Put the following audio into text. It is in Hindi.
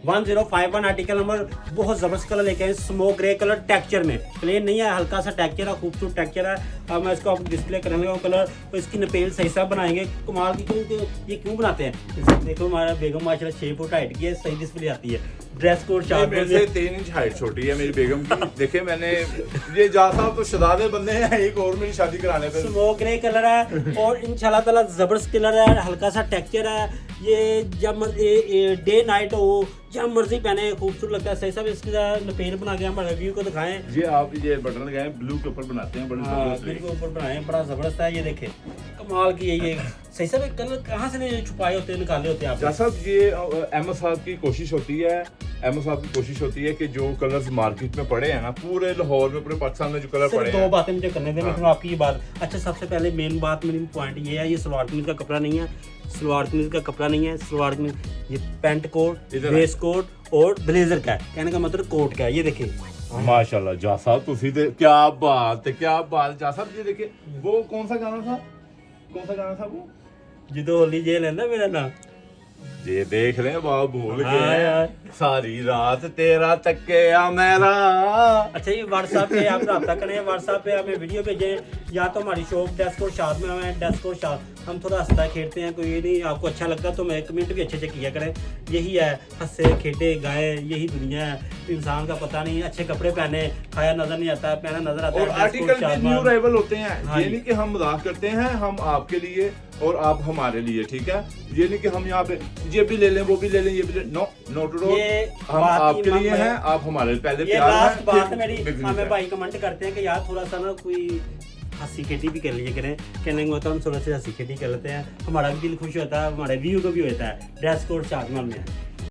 1051 आर्टिकल नंबर, बहुत जबरदस्त कलर लेके आए, स्मोक ग्रे कलर टेक्सचर में, प्लेन नहीं है, हल्का सा टेक्सचर है, खूबसूरत टेक्सचर है। अब मैं इसको आपको डिस्प्ले करने लगा कलर, तो इसकी नपेल सही सा बनाएंगे, कमाल की। क्यों ये क्यों बनाते हैं, देखो हमारा बेगम माशाल्लाह 6 फुट हाइट की है, सही डिस्प्ले आती है। ड्रेस कोड 4 मेरे से 3 इंच हाइट छोटी है मेरी बेगम की। देखे मैंने ये जा साहब तो शहजादे बंदे हैं, एक और मेरी शादी कराने पे। स्मोक ग्रे कलर है और इंशाल्लाह ताला जबरदस्त कलर है, हल्का सा टेक्सचर है। ये जब डे नाइट हो जब मर्जी पहने खूबसूरत लगता है। सही सब इसका नपेल बना के हमारे व्यू को दिखाएं। जी आप ये बटन लगाए ब्लू के ऊपर बनाते हैं, बड़े ब्लू के ऊपर बनाए, बड़ा जबरदस्त है। ये देखे कमाल की है ये। सही सब कलर कहाँ से छुपाए होते हैं, निकाले होते हैं आप साहब। ये अहमद साहब की कोशिश होती है, अहमद साहब की कोशिश होती है कि जो कलर्स मार्केट में पड़े हैं ना, पूरे लाहौर में पूरे पाकिस्तान में जो कलर पड़े हैं। 2 बातें मुझे करने दें, मैं आपकी ये बात। अच्छा सबसे पहले मेन बात, मेरी पॉइंट ये है, ये सलवार कमीज का कपड़ा नहीं है, सलवार कमीज का कपड़ा नहीं है, सलवार कमीज ये पैंट कोट, वेस्ट कोट और ब्लेजर का है। कहने का मतलब कोट का है। ये देखिए माशाल्लाह जा साहब, तुसी दे क्या बात है, क्या बात। जा साहब ये देखिए, वो कौन सा गाना था, कौन सा गाना था वो, जिदो होली जेल है ना मेरा नाम। ये देख रहे हैं बाबा, भूल हाँ गए यार। सारी रात तेरा तके या मेरा। अच्छा ये व्हाट्सएप पे आप रब्ता करें, व्हाट्सएप पे हमें वीडियो भेजें, या तो हमारी शॉप डेस्क और शाद में हमें डेस्क और शाद, हम थोड़ा हंसता खेलते हैं, कोई ये नहीं आपको अच्छा लगता तो मैं कमेंट भी अच्छे किया करें। यही है, हंसे खेटे गाए, यही दुनिया है। इंसान का पता नहीं, अच्छे कपड़े पहने, खाया नजर नहीं आता, पहना नजर आता है। और आर्टिकल भी न्यू अराइवल होते हैं। हाँ ये नहीं कि हम मजाक करते हैं, हम आपके लिए और आप हमारे लिए, ठीक है। ये नहीं कि हम यहाँ पे ये भी ले लें, वो भी ले लें, ये भी ले, नो नोट रो, हम आपके लिए हैं, आप हमारे लिए। पहले ये प्यार लास्ट है, बात फिर है मेरी। बिजनेस हमें है। भाई कमेंट करते हैं कि यार थोड़ा सा ना कोई हंसी खेटी भी कर लीजिए करें, कहने का मतलब हम थोड़ा सा हंसी खेटी कर लेते हैं, हमारा भी दिल खुश होता है, हमारे व्यू को भी होता है। ड्रेस कोड चार्जमल में है।